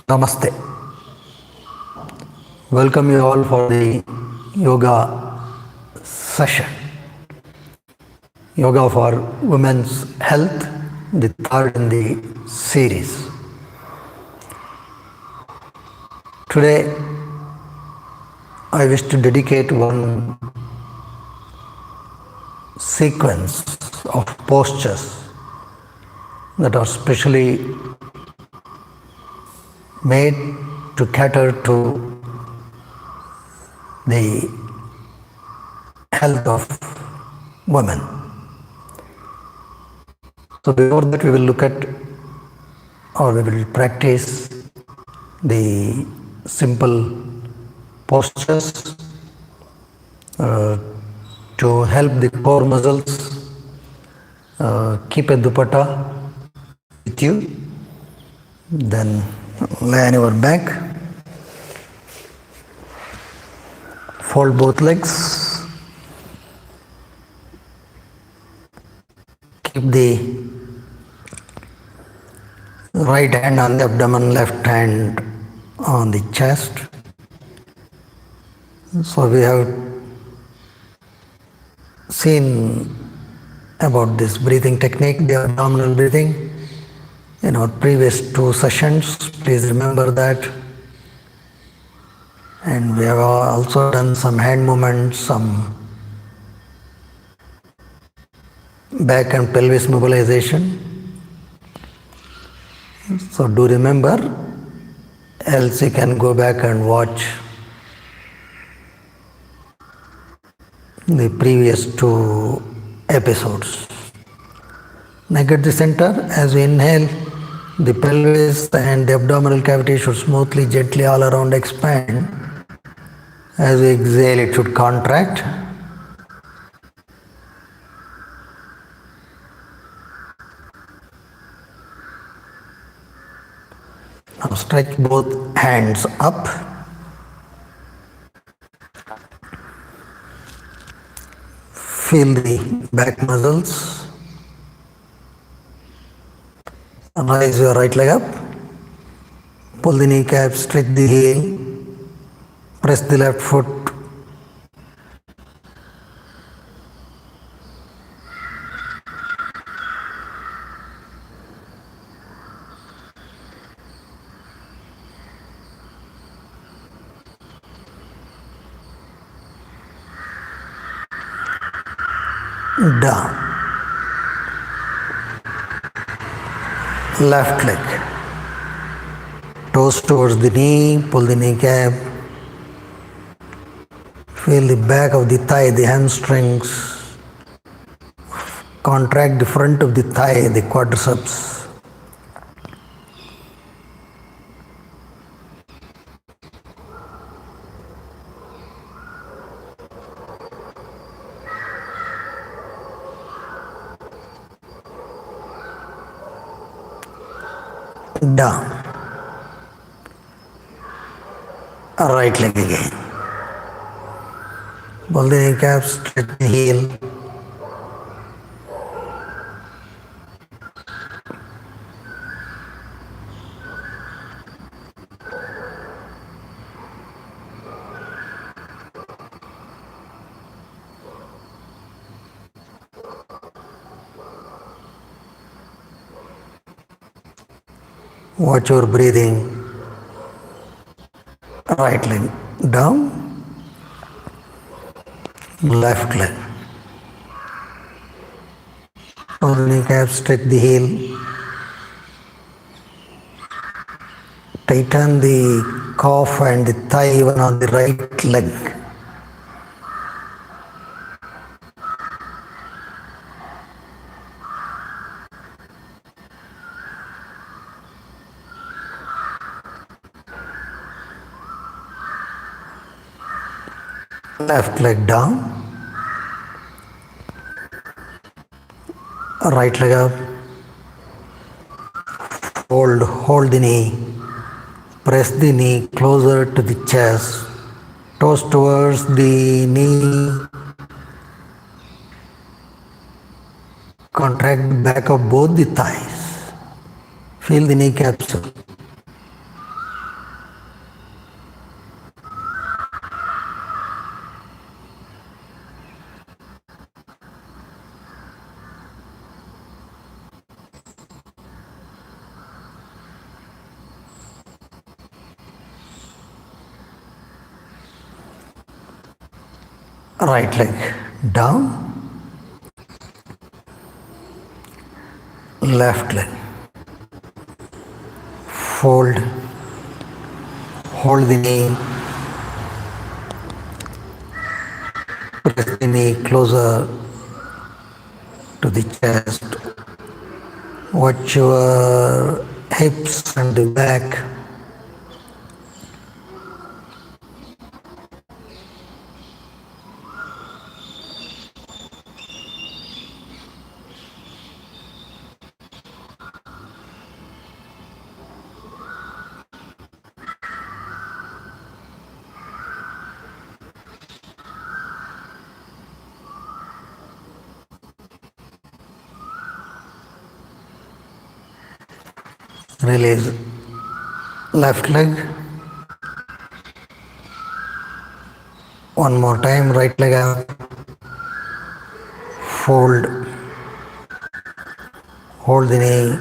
Namaste. Welcome you all for the yoga session. Yoga for Women's Health, the third in the series. Today, I wish to dedicate one sequence of postures that are specially made to cater to the health of women. So before that we will look at or we will practice the simple postures to help the core muscles. Keep a dupatta with you, then lay on your back, fold both legs, keep the right hand on the abdomen, left hand on the chest. So we have seen about this breathing technique, the abdominal breathing, in our previous 2 sessions. Please remember that. And we have also done some hand movements, some back and pelvis mobilization. So do remember, else you can go back and watch the previous 2 episodes. Neck at the center. As we inhale, the pelvis and the abdominal cavity should smoothly, gently all around expand. As we exhale, it should contract. Now stretch both hands up. Feel the back muscles. Raise your right leg up. Pull the kneecap, stretch the heel. Press the left foot. Down. Left leg. Toes towards the knee, pull the kneecap. Feel the back of the thigh, the hamstrings. Contract the front of the thigh, the quadriceps. Down. Right leg again. Pull the kneecap, stretch the heel. Watch your breathing. Right leg down, left leg. Pull the kneecap, stretch the heel. tighten the calf and the thigh even on the right leg. Left leg down, right leg up, hold the knee, press the knee closer to the chest, toes towards the knee, contract the back of both the thighs, feel the knee capsule. Right leg down, left leg, fold, hold the knee, press the knee closer to the chest, watch your hips and the back. Release left leg. One more time, right leg up. Fold. Hold the knee.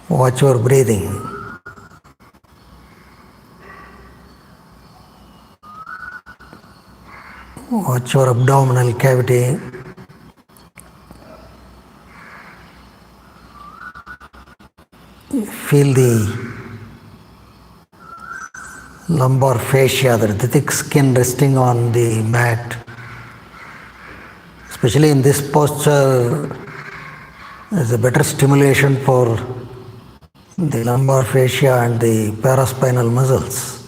Watch your breathing. Watch your abdominal cavity. Feel the lumbar fascia, the thick skin resting on the mat. Especially in this posture, there is a better stimulation for the lumbar fascia and the paraspinal muscles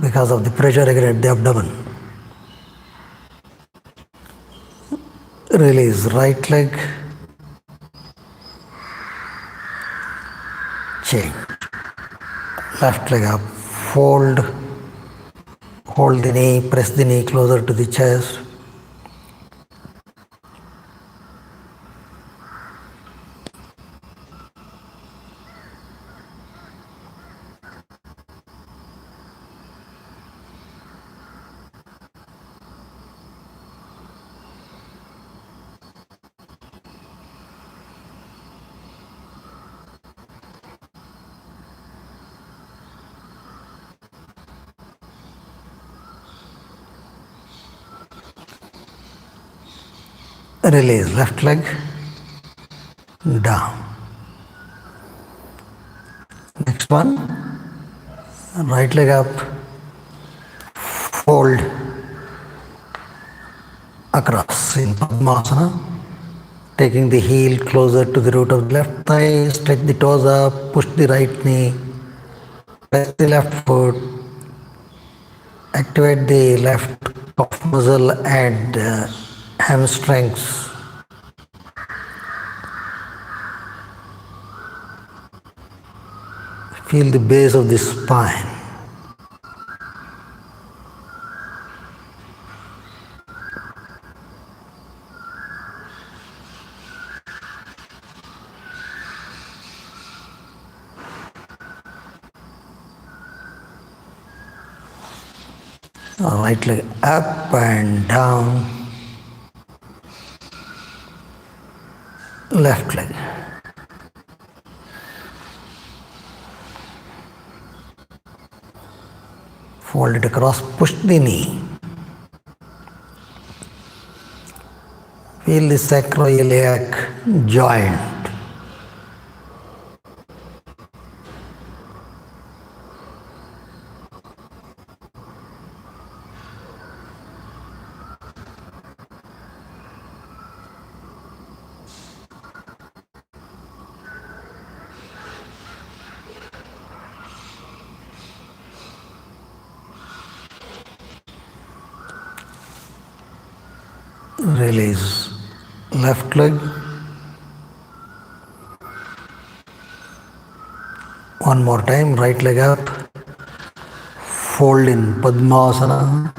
because of the pressure against the abdomen. Release right leg. Change. Left leg up. Fold. Hold the knee. Press the knee closer to the chest. Release left leg down. Next one, right leg up, fold across in Padmasana, taking the heel closer to the root of the left thigh, stretch the toes up, push the right knee, press the left foot, activate the left calf muscle and hamstrings. Feel the base of the spine. Right leg up and down. Left leg. Fold it across, push the knee. Feel the sacroiliac joint Release left leg. One more time, right leg up. Fold in Padmasana.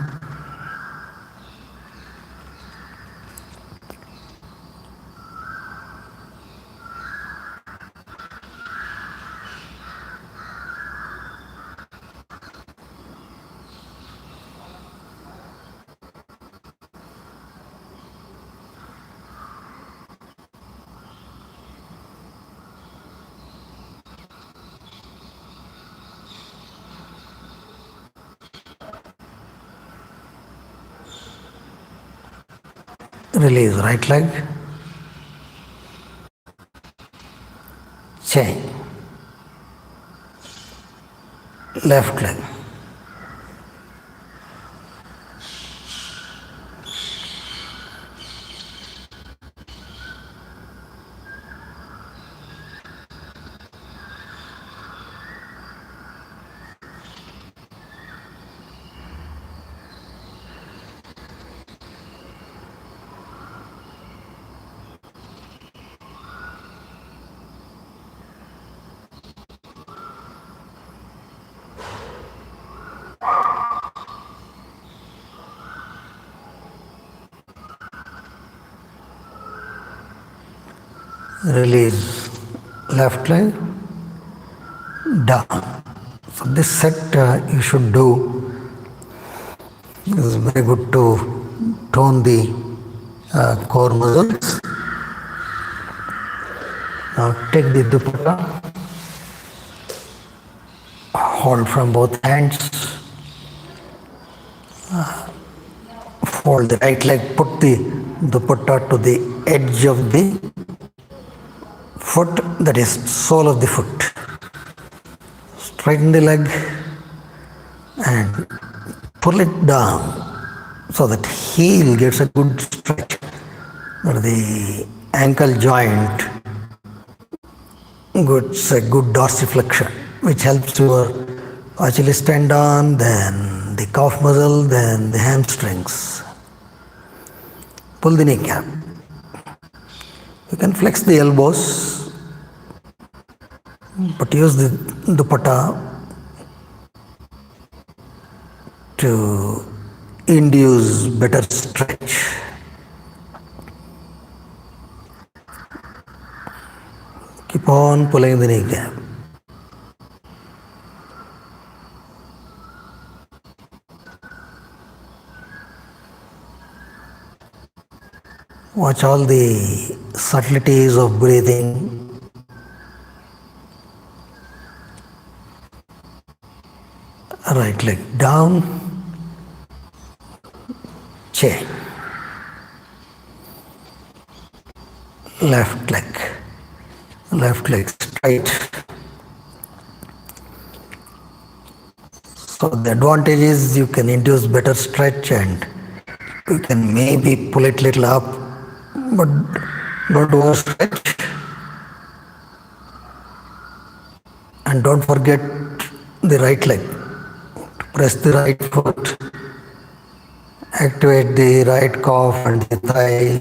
Release right leg. Chain. Left leg. Release left leg. Down. So this set you should do. This is very good to tone the core muscles. Now take the dupatta, hold from both hands, fold the right leg, put the dupatta to the edge of the foot, that is sole of the foot. Straighten the leg and pull it down so that heel gets a good stretch, or the ankle joint gets a good dorsiflexion, which helps your Achilles tendon, then the calf muscle, then the hamstrings. Pull the kneecap. You can flex the elbows, but use the dupatta to induce better stretch. Keep on pulling the kneecap. Watch all the subtleties of breathing. Right leg down, chain. Left leg straight. So the advantage is you can induce better stretch and you can maybe pull it little up, but don't overstretch. And don't forget the right leg. Press the right foot, activate the right calf and the thigh.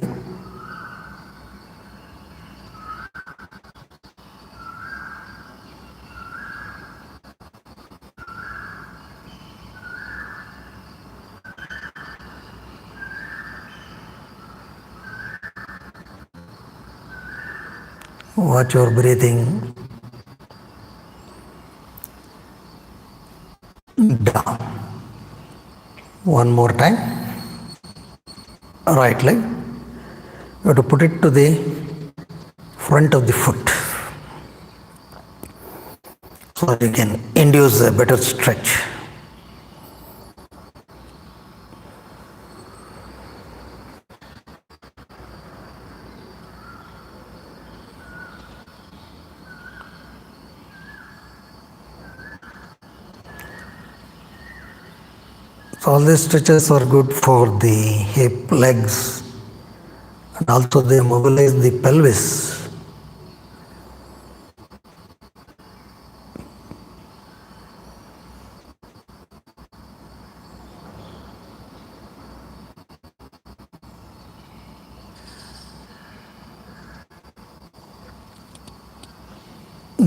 Watch your breathing. Down. One more time. Right leg. You have to put it to the front of the foot so that you can induce a better stretch. So all these stretches are good for the hip, legs, and also they mobilize the pelvis.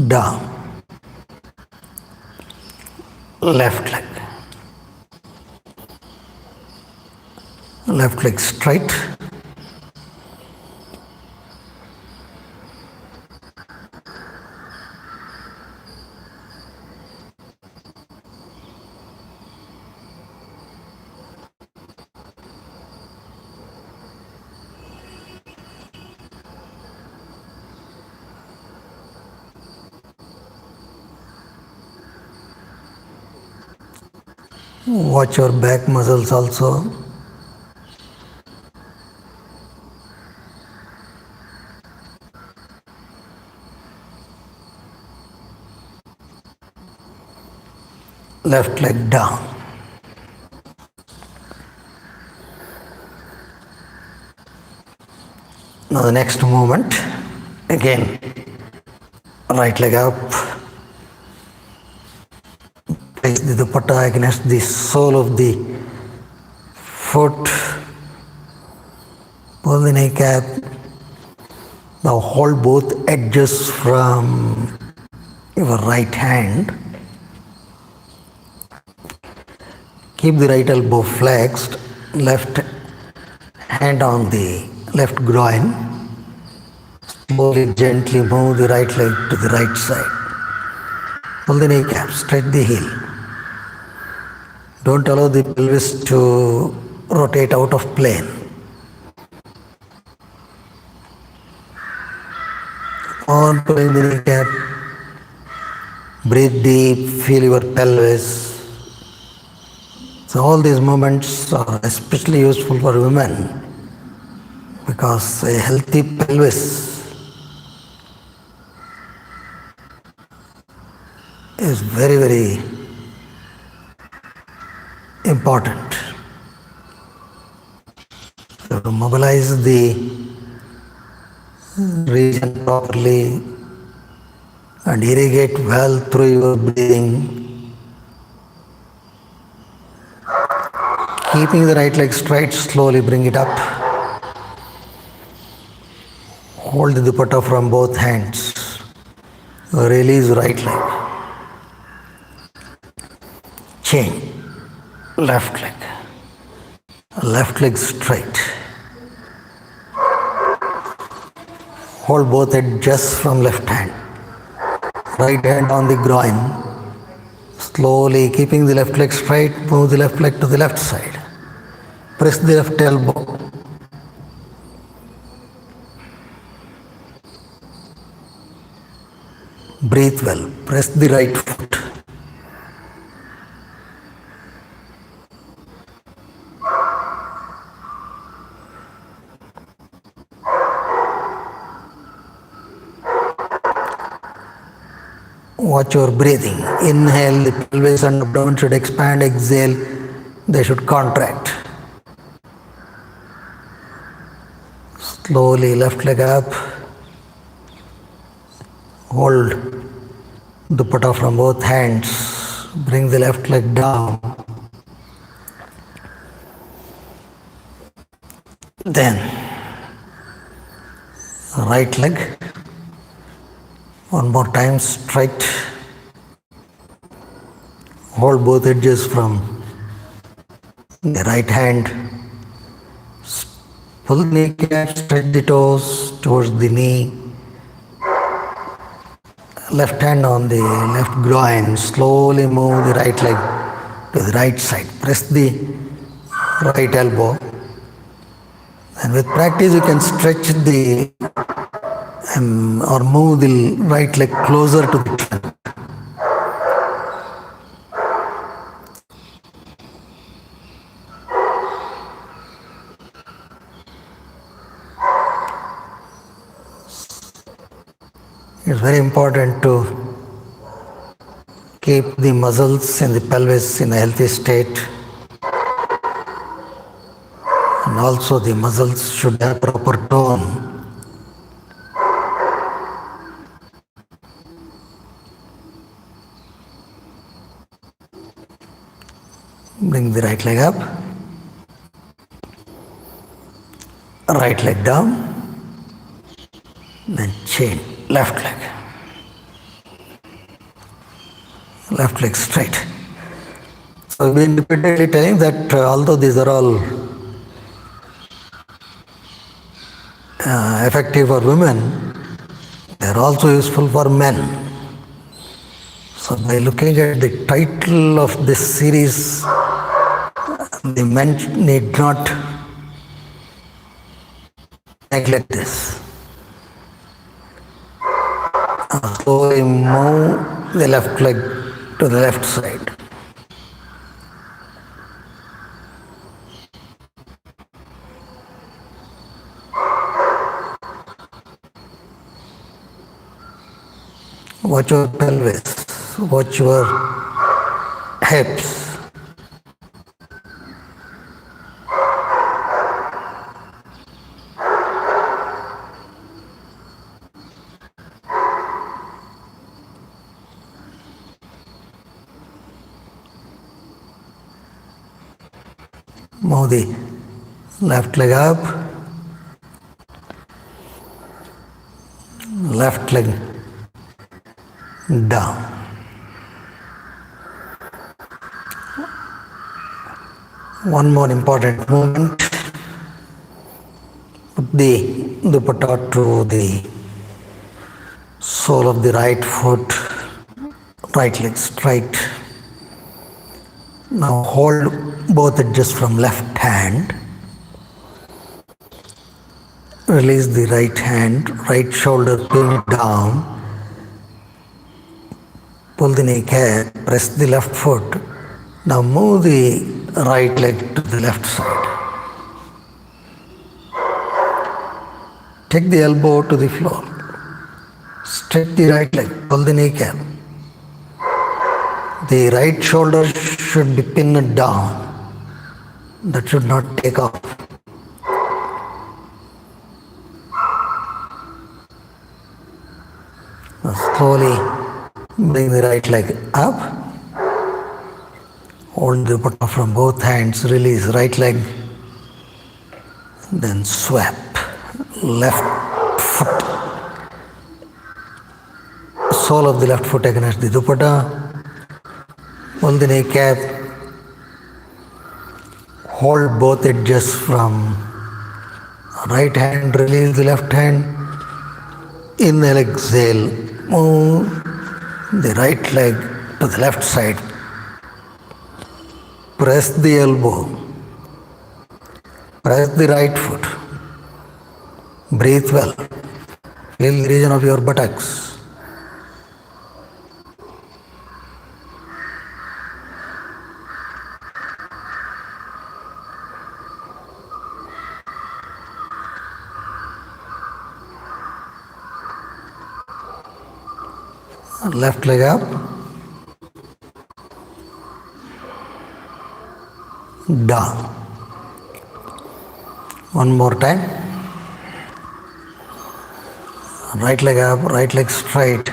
down, left leg straight, watch your back muscles also. Left leg down. Now the next movement, again, right leg up, place the dupatta against the sole of the foot, pull the kneecap. Now hold both edges from your right hand. Keep the right elbow flexed, left hand on the left groin. Slowly, gently move the right leg to the right side. Pull the kneecap, stretch the heel. Don't allow the pelvis to rotate out of plane. On pulling the kneecap, breathe deep, feel your pelvis. So all these movements are especially useful for women because a healthy pelvis is very, very important. So to mobilize the region properly and irrigate well through your breathing, keeping the right leg straight, slowly bring it up. Hold the dupatta from both hands. Release right leg. Change. Left leg. Left leg straight. Hold both edges from left hand. Right hand on the groin. Slowly keeping the left leg straight, move the left leg to the left side. Press the left elbow. Breathe well. Press the right foot. Watch your breathing. Inhale, the pelvis and abdomen should expand. Exhale, they should contract. Slowly, left leg up. Hold dupatta from both hands. Bring the left leg down. Then, right leg. One more time, straight. Hold both edges from the right hand. Pull the kneecap, stretch the toes towards the knee. Left hand on the left groin. Slowly move the right leg to the right side. Press the right elbow. And with practice, you can stretch the or move the right leg closer to the trunk. It's very important to keep the muscles in the pelvis in a healthy state. And also the muscles should have proper tone. Bring the right leg up. Right leg down. Then chain. Left leg. left leg straight. So we've been repeatedly telling that although these are all effective for women, they are also useful for men. So by looking at the title of this series, the men need not neglect this. Slowly move the left leg to the left side. Watch your pelvis, watch your hips. Move the left leg up, left leg down. One more important movement. Put the dupatta to the sole of the right foot, right leg straight. Now hold both edges from left hand. Release the right hand, right shoulder pin down. Pull the kneecap, press the left foot. Now move the right leg to the left side. Take the elbow to the floor. Stretch the right leg, pull the kneecap. The right shoulder should be pinned down. That should not take off. Now slowly bring the right leg up. Hold the dupatta from both hands. Release right leg. Then swap. Left foot. Sole of the left foot against the dupatta. Pull the kneecap. Hold both edges from right hand. Release the left hand. Inhale, exhale. Move the right leg to the left side. Press the elbow. Press the right foot. Breathe well. Feel the region of your buttocks. Left leg up. Down. One more time. Right leg up, right leg straight.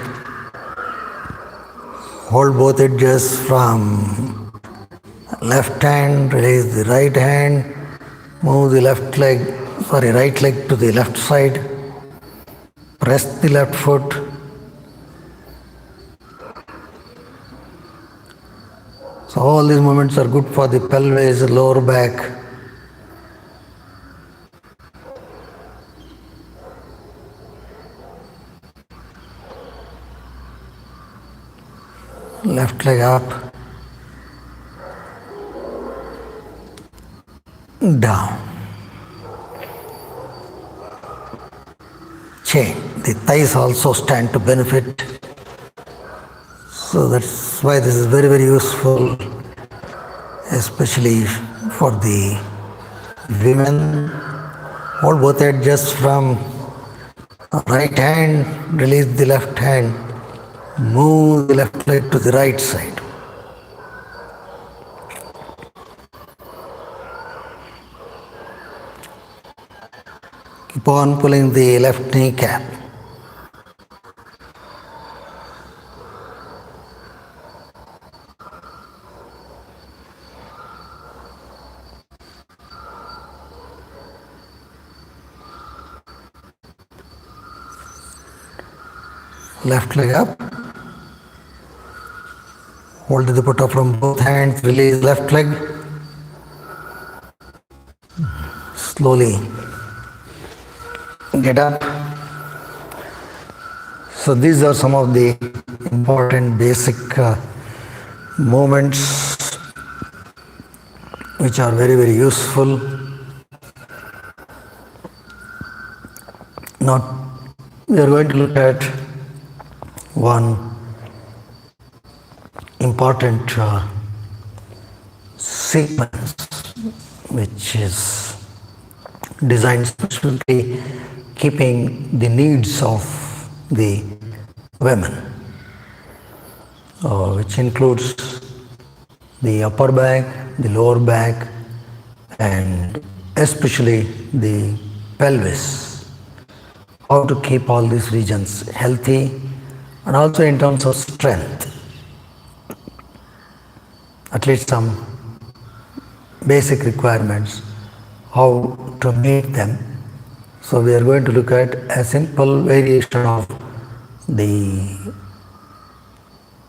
Hold both edges from left hand, release the right hand, move the right leg to the left side, press the left foot. So all these movements are good for the pelvis, lower back. Left leg up, down. Chain. The thighs also stand to benefit. So that's why this is very, very useful, especially for the women. Hold both edges from right hand, release the left hand, move the left leg to the right side. Keep on pulling the left kneecap. Left leg up, Hold the dupatta from both hands, release left leg. Slowly get up. So these are some of the important basic movements which are very, very useful. Now we are going to look at one important sequence which is designed specifically keeping the needs of the women, which includes the upper back, the lower back, and especially the pelvis. How to keep all these regions healthy, and also in terms of strength, at least some basic requirements, how to meet them. So we are going to look at a simple variation of the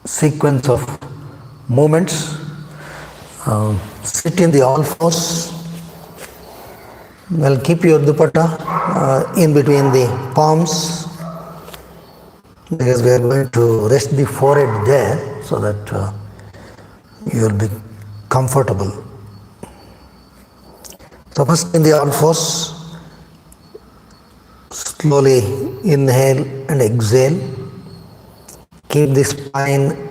sequence of movements. Sit in the all fours. Well, keep your dupatta in between the palms, because we are going to rest the forehead there so that you will be comfortable. So first in the all fours, slowly inhale and exhale. Keep the spine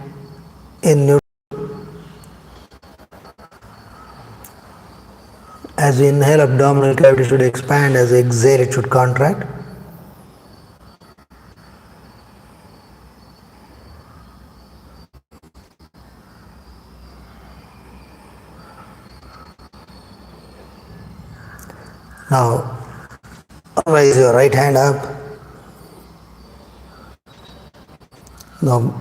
in neutral. As we inhale, abdominal cavity should expand. As we exhale, it should contract. Now, raise your right hand up. Now,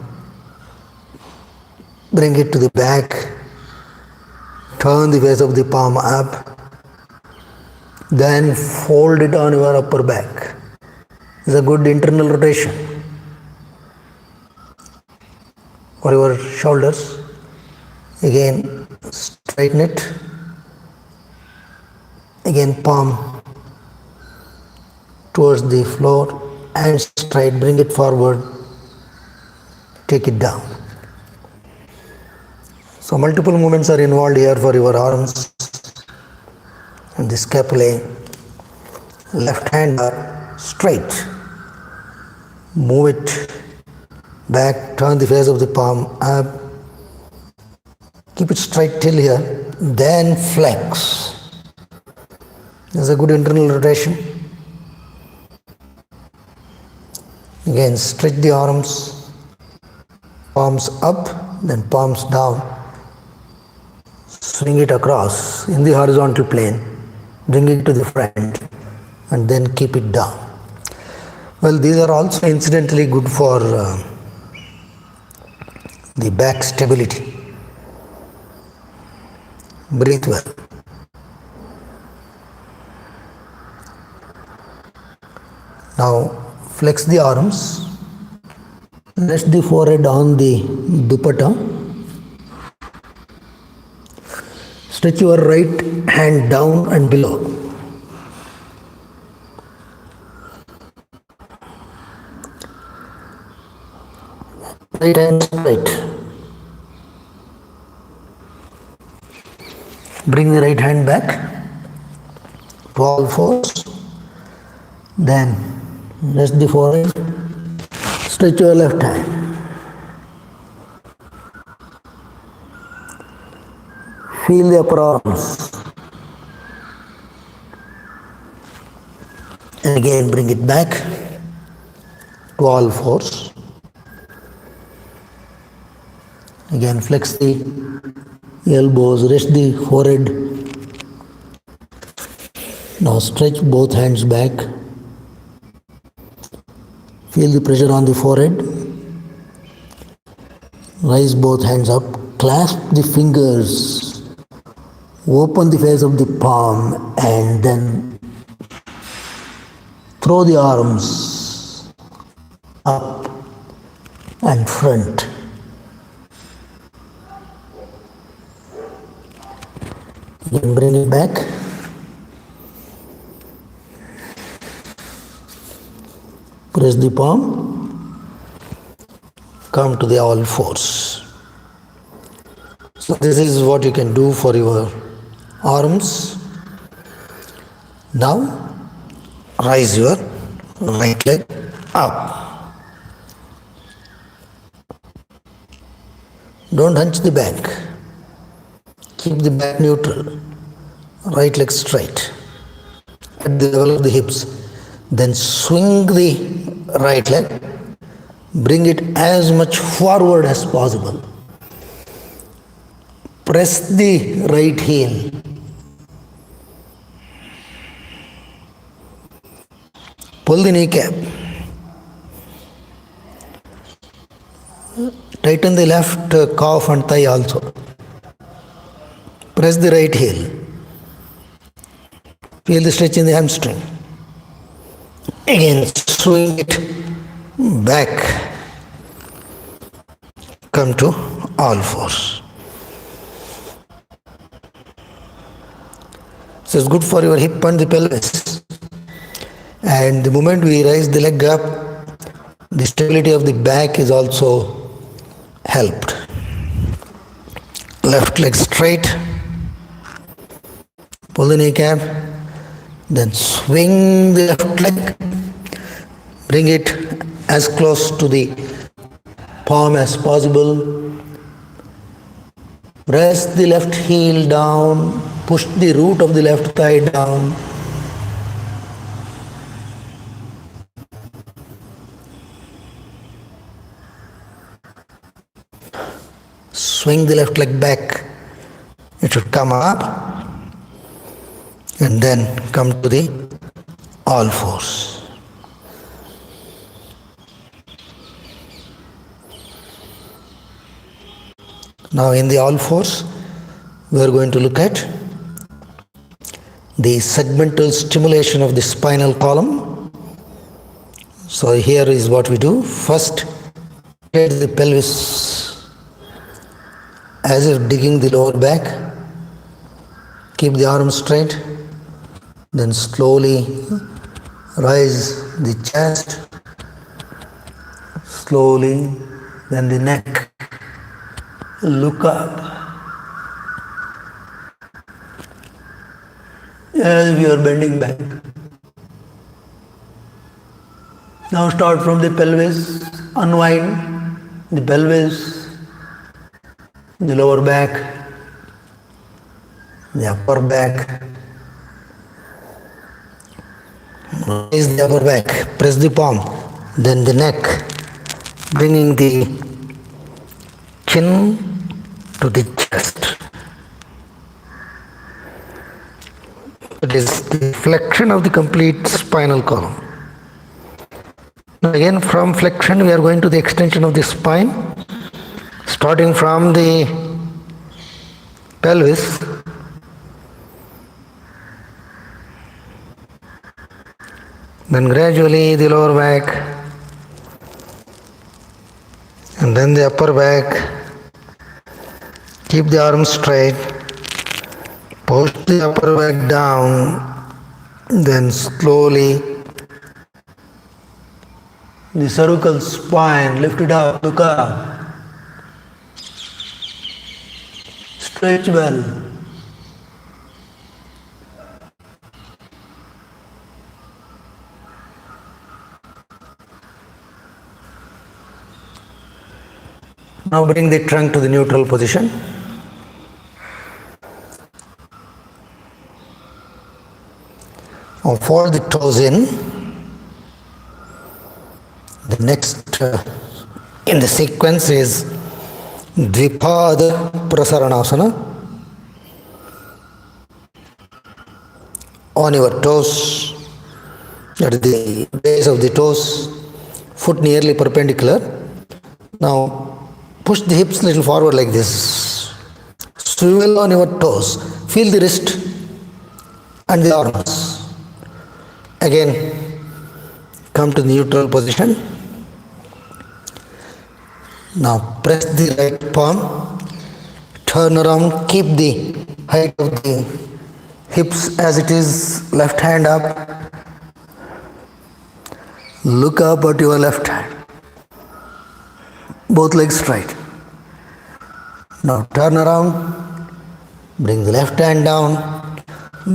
bring it to the back. Turn the face of the palm up. Then fold it on your upper back. It's a good internal rotation for your shoulders. Again, straighten it. Again, palm towards the floor and straight. Bring it forward. Take it down. So multiple movements are involved here for your arms and the scapulae. Left hand up, straight. Move it back, turn the face of the palm up. Keep it straight till here. Then flex. There's a good internal rotation. Again, stretch the arms. Palms up, then palms down. Swing it across in the horizontal plane. Bring it to the front and then keep it down. Well, these are also incidentally good for the back stability. Breathe well. Now flex the arms. Rest the forehead on the dupatta. Stretch your right hand down and below. Right hand straight. Bring the right hand back to all fours. Then rest the forehead. Stretch your left hand. Feel the upper arms. And again bring it back to all fours. Again flex the elbows, rest the forehead. Now stretch both hands back. Feel the pressure on the forehead. Raise both hands up. Clasp the fingers. Open the face of the palm and then throw the arms up and front. Again, bring it back. Press the palm. Come to the all fours. So this is what you can do for your arms. Now raise your right leg up. Don't hunch the back. Keep the back neutral. Right leg straight at the level of the hips. Then swing the right leg. Bring it as much forward as possible. Press the right heel. Pull the kneecap. Tighten the left calf and thigh also. Press the right heel. Feel the stretch in the hamstring. Again, swing it back. Come to all fours. So it's good for your hip and the pelvis. And the moment we raise the leg up, the stability of the back is also helped. Left leg straight. Pull the kneecap. Then swing the left leg. Bring it as close to the palm as possible. Press the left heel down. Push the root of the left thigh down. Swing the left leg back. It should come up. And then come to the all fours. Now in the all fours, we are going to look at the segmental stimulation of the spinal column. So here is what we do. First, get the pelvis as if digging the lower back. Keep the arms straight. Then slowly rise the chest. Slowly, then the neck. Look up. As we are bending back. Now start from the pelvis. Unwind the pelvis, the lower back, the upper back. Raise the upper back, press the palm, then the neck, bringing the chin to the chest. It is the flexion of the complete spinal column. Now again, from flexion we are going to the extension of the spine, starting from the pelvis. Then gradually the lower back, and then the upper back. Keep the arms straight, push the upper back down, then slowly the cervical spine, lift it up, look up, stretch well. Now bring the trunk to the neutral position. Now fold the toes in. The next in the sequence is Dvipada Prasaranasana. On your toes, at the base of the toes, foot nearly perpendicular. Now push the hips a little forward like this. Swivel on your toes. Feel the wrist and the arms. Again, come to the neutral position. Now press the right palm. Turn around. Keep the height of the hips as it is, left hand up. Look up at your left hand. Both legs straight. Now turn around, bring the left hand down,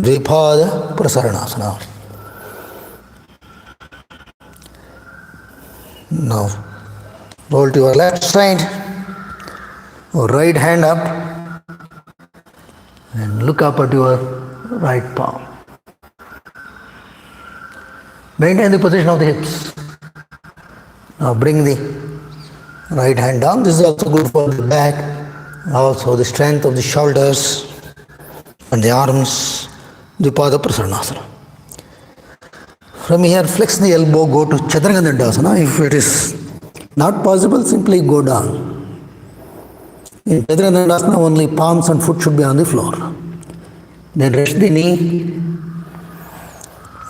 Dvipada Prasaranasana. Now roll to your left side, right hand up, and look up at your right palm. Maintain the position of the hips. Now bring the right hand down. This is also good for the back, also the strength of the shoulders and the arms. Dvipada Prasaranasana. From here, flex the elbow, go to Chaturanga Dandasana. If it is not possible, simply go down. In Chaturanga Dandasana, only palms and foot should be on the floor. Then rest the knee,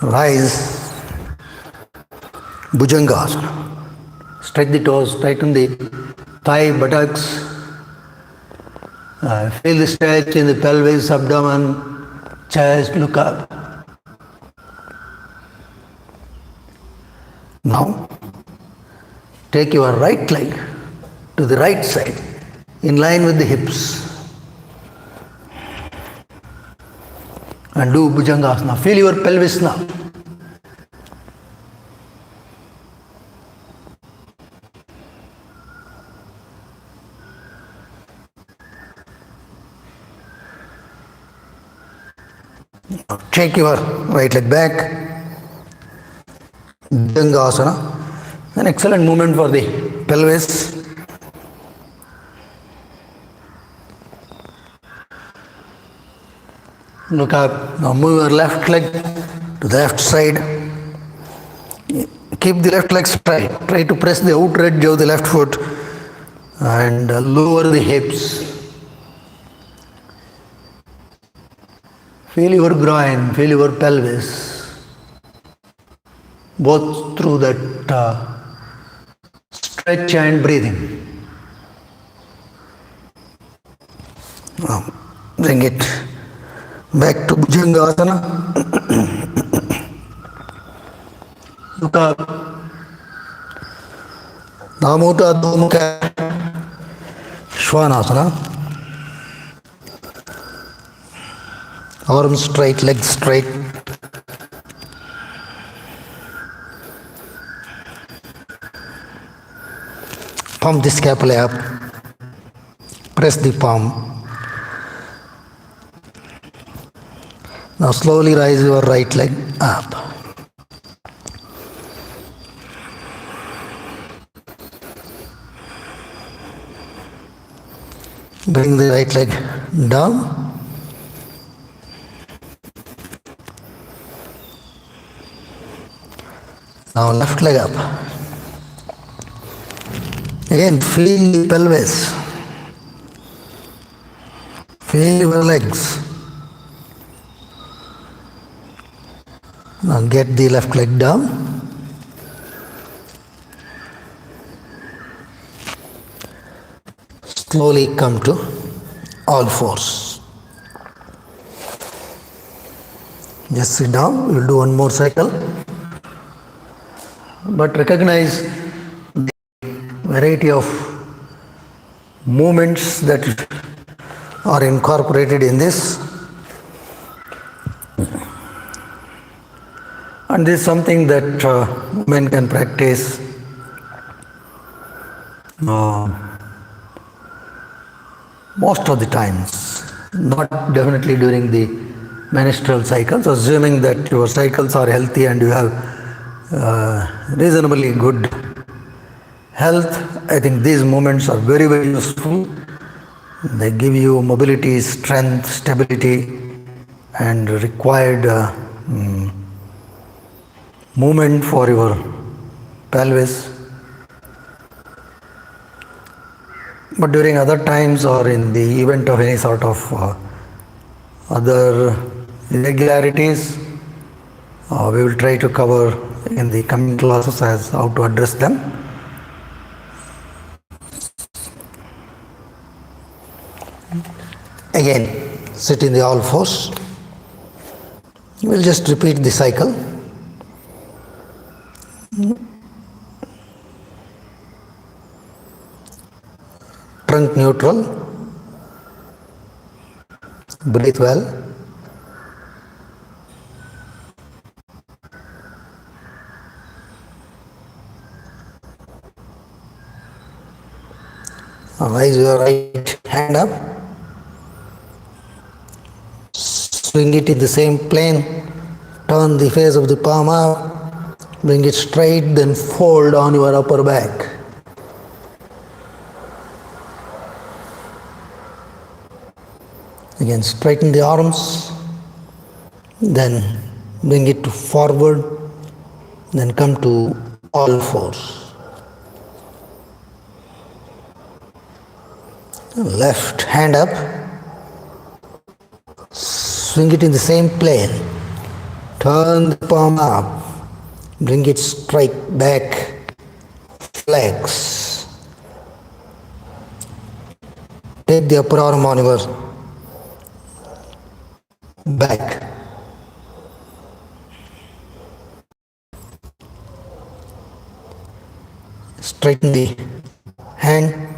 rise, Bhujangasana. Stretch the toes, tighten the thigh, buttocks. Feel the stretch in the pelvis, abdomen, chest, look up. Now, take your right leg to the right side, in line with the hips. And do Bhujangasana. Feel your pelvis now. Take your right leg back, Bhujangasana, an excellent movement for the pelvis. Look up, now move your left leg to the left side. Keep the left leg straight, try to press the outer edge of the left foot and lower the hips. Feel your groin, feel your pelvis, both through that stretch and breathing. Now, bring it back to Bhujangasana. Look up. Now move to Adho Mukha Svanasana. Arms straight, legs straight. Pump the scapula up. Press the palm. Now slowly rise your right leg up. Bring the right leg down. Now left leg up. Again, feel the pelvis. Feel your legs. Now get the left leg down. Slowly come to all fours. Just sit down. We'll do one more cycle. But recognize the variety of movements that are incorporated in this. And this is something that women can practice most of the times, not definitely during the menstrual cycles, assuming that your cycles are healthy and you have reasonably good health. I think these movements are very, very useful. They give you mobility, strength, stability, and required movement for your pelvis. But during other times or in the event of any sort of other irregularities, we will try to cover in the coming classes as how to address them. Again, sit in the all fours. We'll just repeat the cycle. Trunk neutral. Breathe well. Raise your right hand up. Swing it in the same plane. Turn the face of the palm up. Bring it straight, then fold on your upper back. Again, straighten the arms. Then bring it to forward. Then come to all fours. Left hand up. Swing it in the same plane. Turn the palm up. Bring it straight back. Flex. Take the upper arm on your back. Straighten the hand.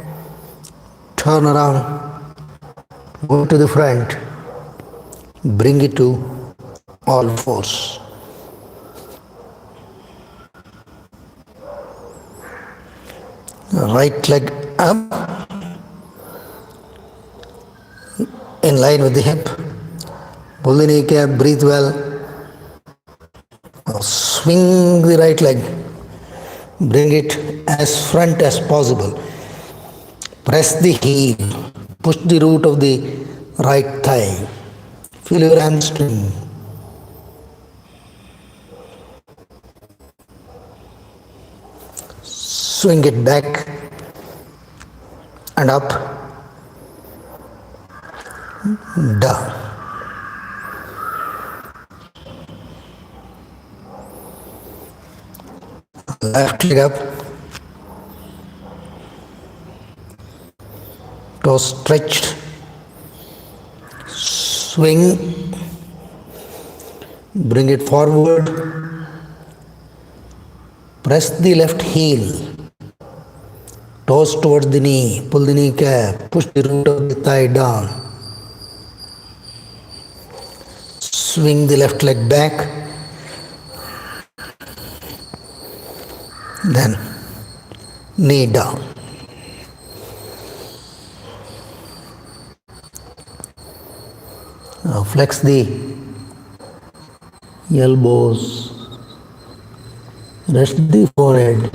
Turn around. Go to the front. Bring it to all fours. Right leg up, in line with the hip. Pull the kneecap, breathe well. Now swing the right leg. Bring it as front as possible. Press the heel. Push the root of the right thigh. Feel your hamstring. Swing it back and up, down. Left leg up, toes stretched, swing, bring it forward, press the left heel, toes towards the knee, pull the kneecap, push the root of the thigh down, swing the left leg back, then knee down. Now flex the elbows, rest the forehead,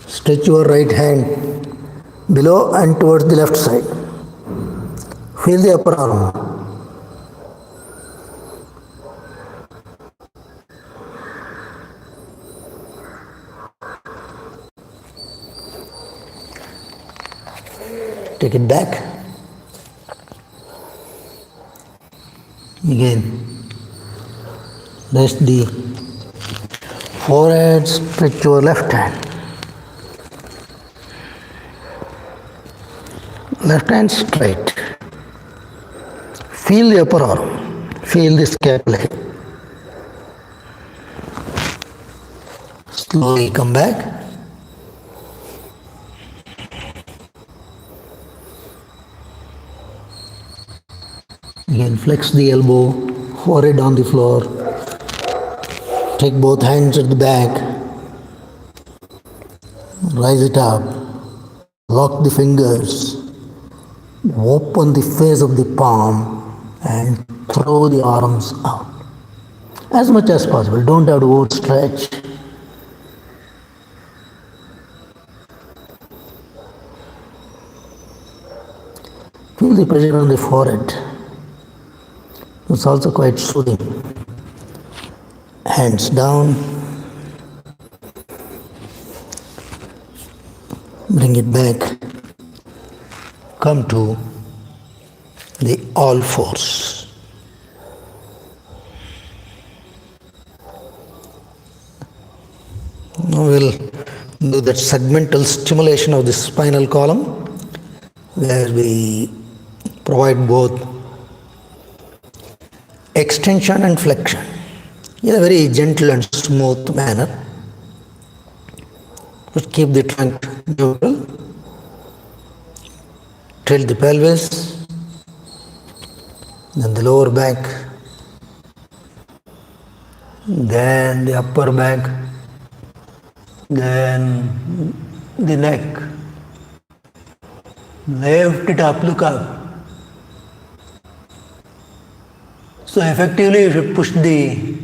stretch your right hand below and towards the left side. Feel the upper arm. Take it back. Again, rest the forehead, stretch your left hand. Left hand straight. Feel the upper arm. Feel the scapula. Slowly come back. Again, flex the elbow, forehead on the floor. Take both hands at the back. Rise it up. Lock the fingers. Open the face of the palm and throw the arms out. As much as possible. Don't have to overstretch. Feel the pressure on the forehead. It's also quite soothing. Hands down. Bring it back. Come to the all fours. Now we'll do that segmental stimulation of the spinal column, where we provide both extension and flexion in a very gentle and smooth manner. Just keep the trunk neutral, tilt the pelvis, then the lower back, then the upper back, then the neck. Lift it up, look up. So effectively you should push the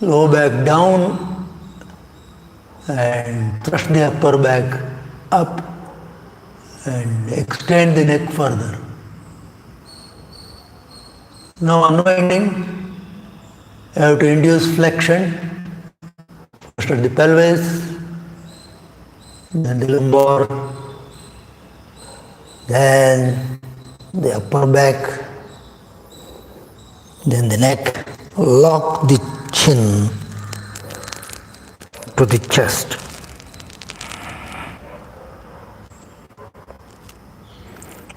lower back down and thrust the upper back up and extend the neck further. Now unwinding, you have to induce flexion. First at the pelvis, then the lumbar, then the upper back, then the neck. Lock the chin to the chest.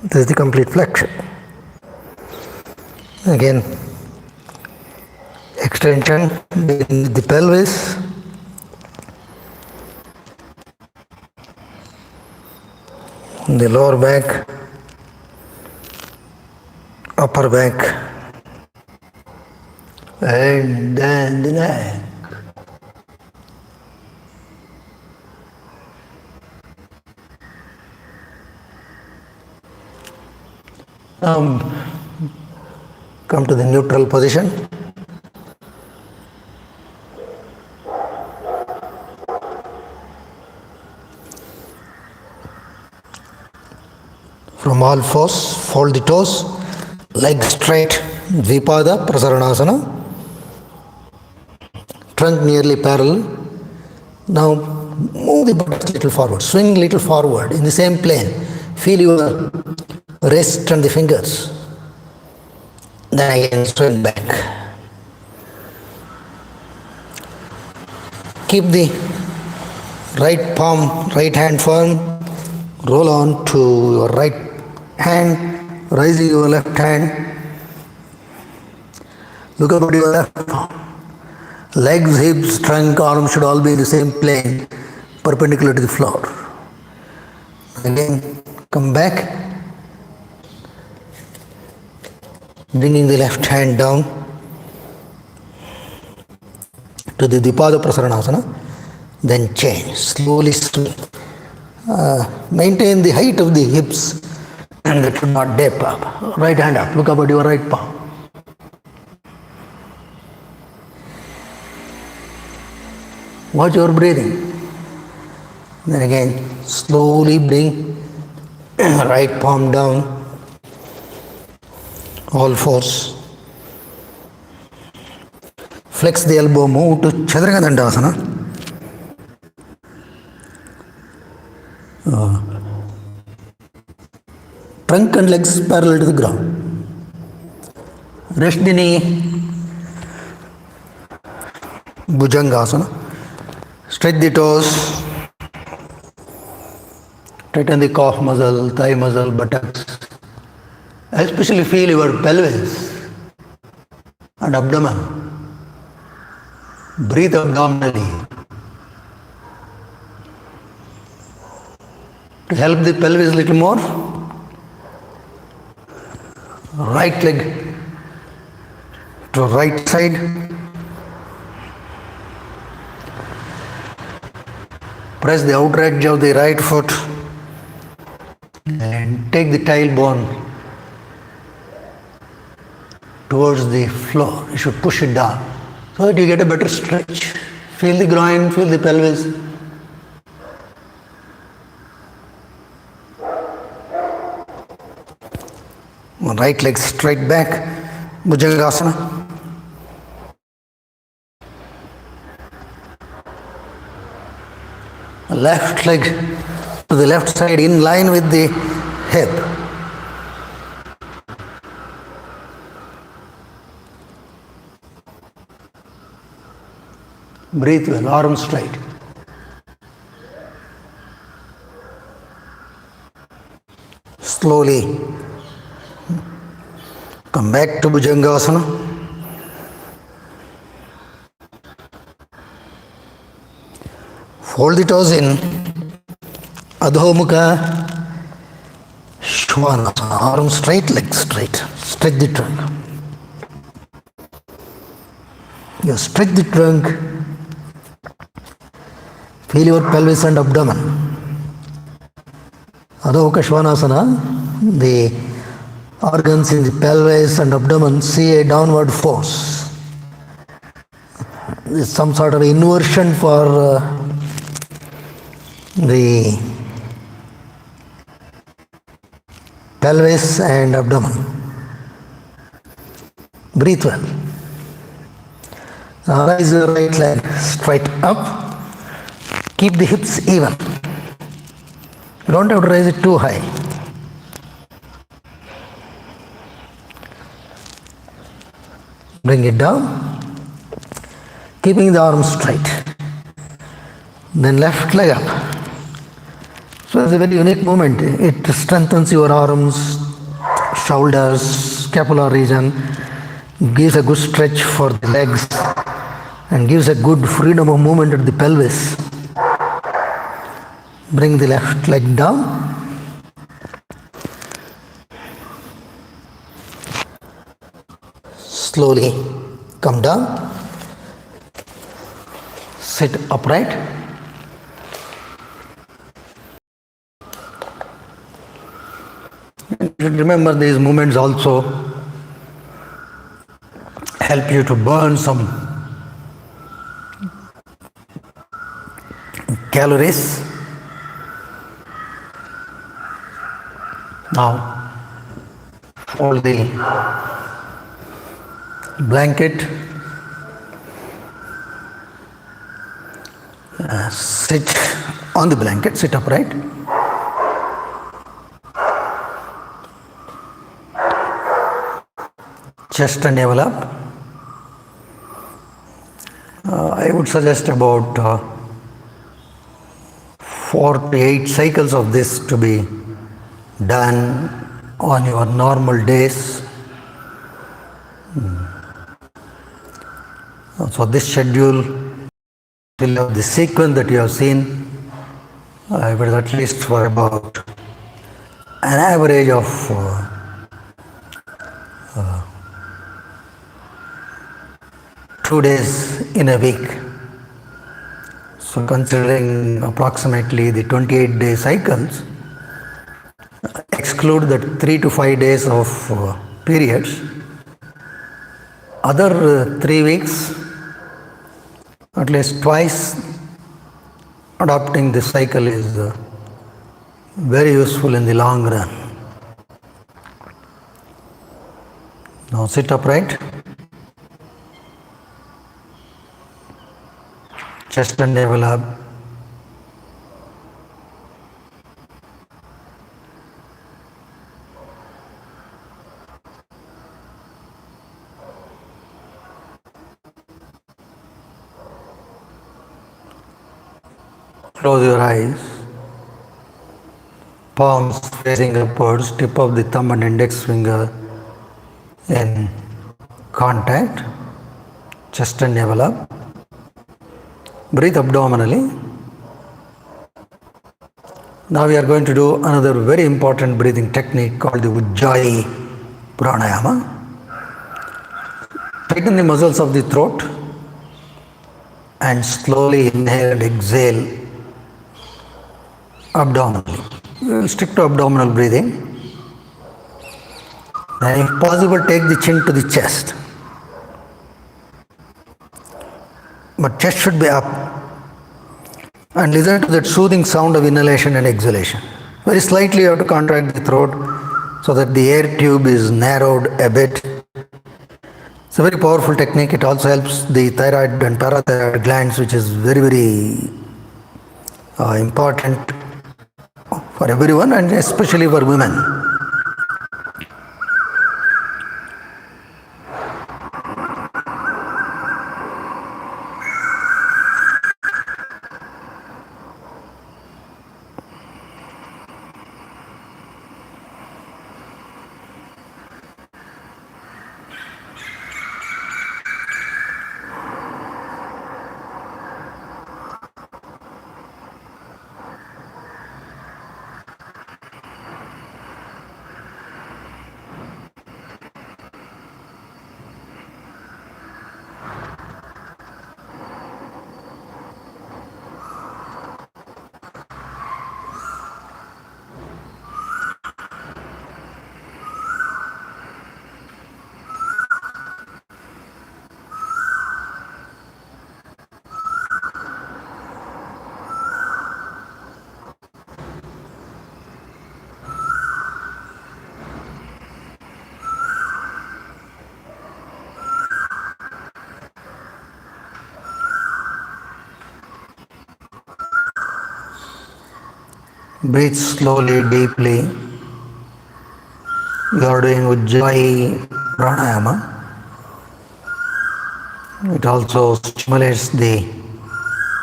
This is the complete flexion. Again, extension in the pelvis, the lower back, upper back, and then the neck. Come to the neutral position. From all fours, fold the toes, legs straight, Dvipada, Prasaranasana. Trunk nearly parallel. Now move the butt a little forward, swing little forward in the same plane. Feel your wrist and the fingers. Then again swing back. Keep the right palm, right hand firm. Roll on to your right hand, raising your left hand. Look up at your left palm. Legs, hips, trunk, arms should all be in the same plane, perpendicular to the floor. Again, come back. Bringing the left hand down to the Dvipada Prasaranasana, then change, slowly swing. Maintain the height of the hips and it should not dip up. Right hand up, look up at your right palm. Watch your breathing. Then again, slowly bring right palm down. All fours. Flex the elbow, move to Chaturanga Dandasana. Trunk and legs parallel to the ground. Rest the knee. Bhujangasana. Stretch the toes. Tighten the calf muscle, thigh muscle, buttocks. Especially feel your pelvis and abdomen. Breathe abdominally. To help the pelvis a little more, right leg to right side. Press the outer edge of the right foot and take the tailbone towards the floor. You should push it down so that you get a better stretch. Feel the groin, feel the pelvis. Right leg straight back, Bhujangasana. Left leg to the left side in line with the hip. Breathe well, arms straight. Slowly come back to Bhujangasana. Fold the toes in. Adho Mukha Svanasana. Arms straight, legs straight. Stretch the trunk. You stretch the trunk. Feel your pelvis and abdomen. Adho Mukha Svanasana. The organs in the pelvis and abdomen see a downward force. It's some sort of inversion for the pelvis and abdomen. Breathe well. Now raise your right leg straight up. Keep the hips even. You don't have to raise it too high. Bring it down. Keeping the arms straight. Then left leg up. So it's a very unique movement. It strengthens your arms, shoulders, scapular region, gives a good stretch for the legs, and gives a good freedom of movement at the pelvis. Bring the left leg down. Slowly come down. Sit upright. Remember, these movements also help you to burn some calories. Now, fold the blanket. Sit on the blanket, sit upright. Chest and navel up. I would suggest about 4 to 8 cycles of this to be done on your normal days. So this schedule will have the sequence that you have seen, but at least for about an average of 2 days in a week. So considering approximately the 28-day cycles, exclude that 3 to 5 days of periods. Other 3 weeks, at least twice, adopting this cycle is very useful in the long run. Now sit upright. Chest and navel up. Close your eyes. Palms facing upwards, tip of the thumb and index finger in contact. Chest and navel up. Breathe abdominally. Now we are going to do another very important breathing technique called the Ujjayi Pranayama. Tighten the muscles of the throat and slowly inhale and exhale abdominally. We will stick to abdominal breathing. And if possible, take the chin to the chest. But chest should be up. And listen to that soothing sound of inhalation and exhalation. Very slightly you have to contract the throat so that the air tube is narrowed a bit. It's a very powerful technique. It also helps the thyroid and parathyroid glands, which is very, very important for everyone and especially for women. Breathe slowly, deeply. You are doing Ujjayi Pranayama. It also stimulates the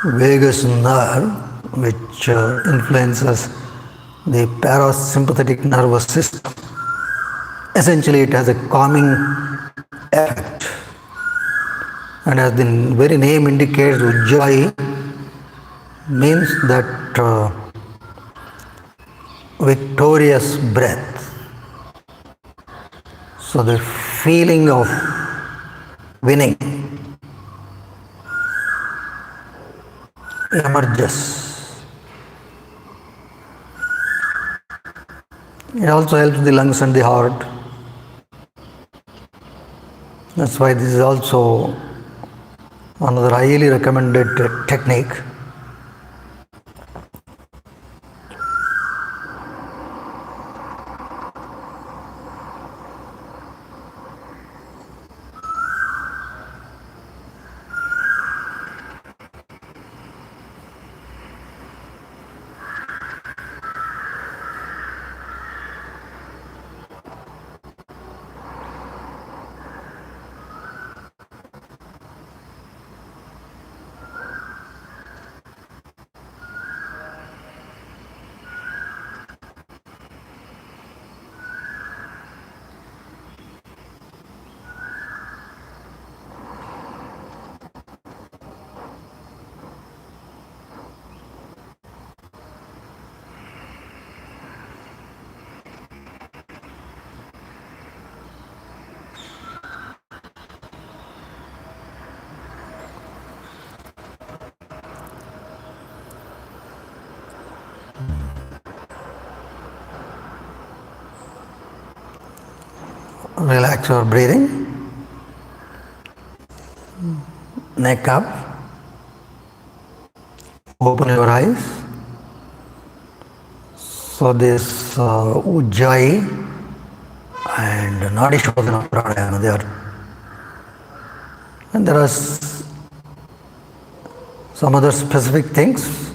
vagus nerve, which influences the parasympathetic nervous system. Essentially, it has a calming effect. And as the very name indicates, Ujjayi means that victorious breath. So the feeling of winning emerges. It also helps the lungs and the heart. That's why this is also another highly recommended technique. Relax your breathing. Neck up. Open your eyes. So this Ujjayi and Nadi Shodhana Pranayama, they are, and there are some other specific things,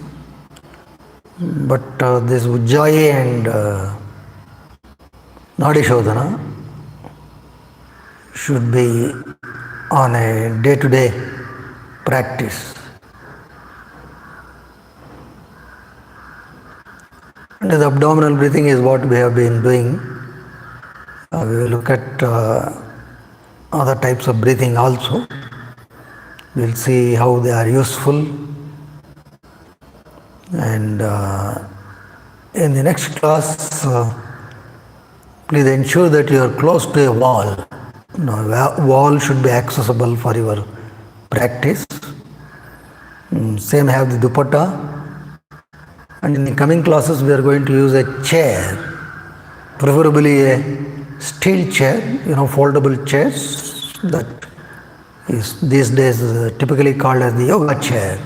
but this Ujjayi and Nadi Shodhana should be on a day-to-day practice. And the abdominal breathing is what we have been doing. We will look at other types of breathing also. We'll see how they are useful. And in the next class, please ensure that you are close to a wall. Wall should be accessible for your practice. Same have the dupatta. And in the coming classes, we are going to use a chair, preferably a steel chair, foldable chairs that is these days typically called as the yoga chair.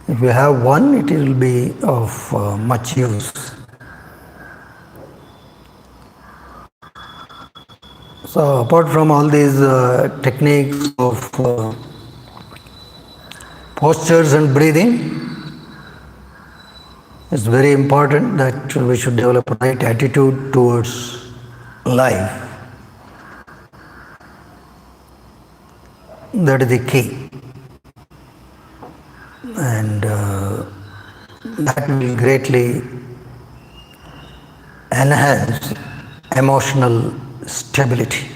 If you have one, it will be of much use. So apart from all these techniques of postures and breathing, it's very important that we should develop a right attitude towards life. That is the key. And that will greatly enhance emotional stability.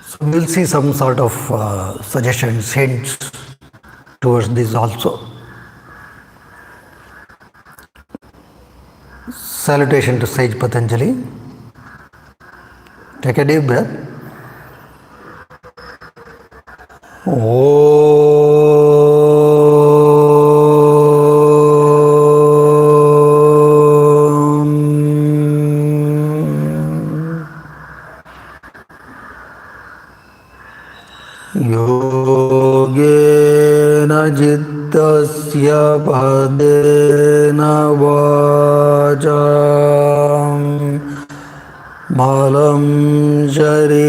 So we'll see some sort of suggestions, hints towards this also. Salutation to Sage Patanjali. Take a deep breath. Yogena jittasya padena vacham malam sharirasya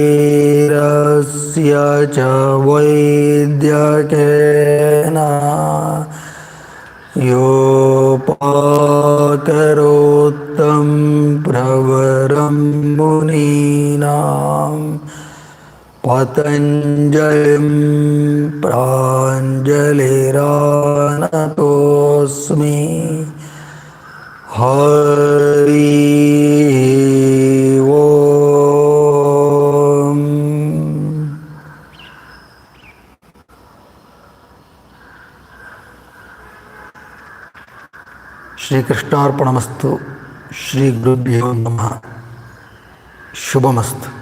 cha vaidyakena योपाकरोत्तं प्रवरं मुनीनां पतञ्जलिं प्राञ्जलिरानतोऽस्मि। Hari ओम। श्री कृष्णार्पणमस्तु। श्री गुरुभ्यो नमः। शुभमस्तु।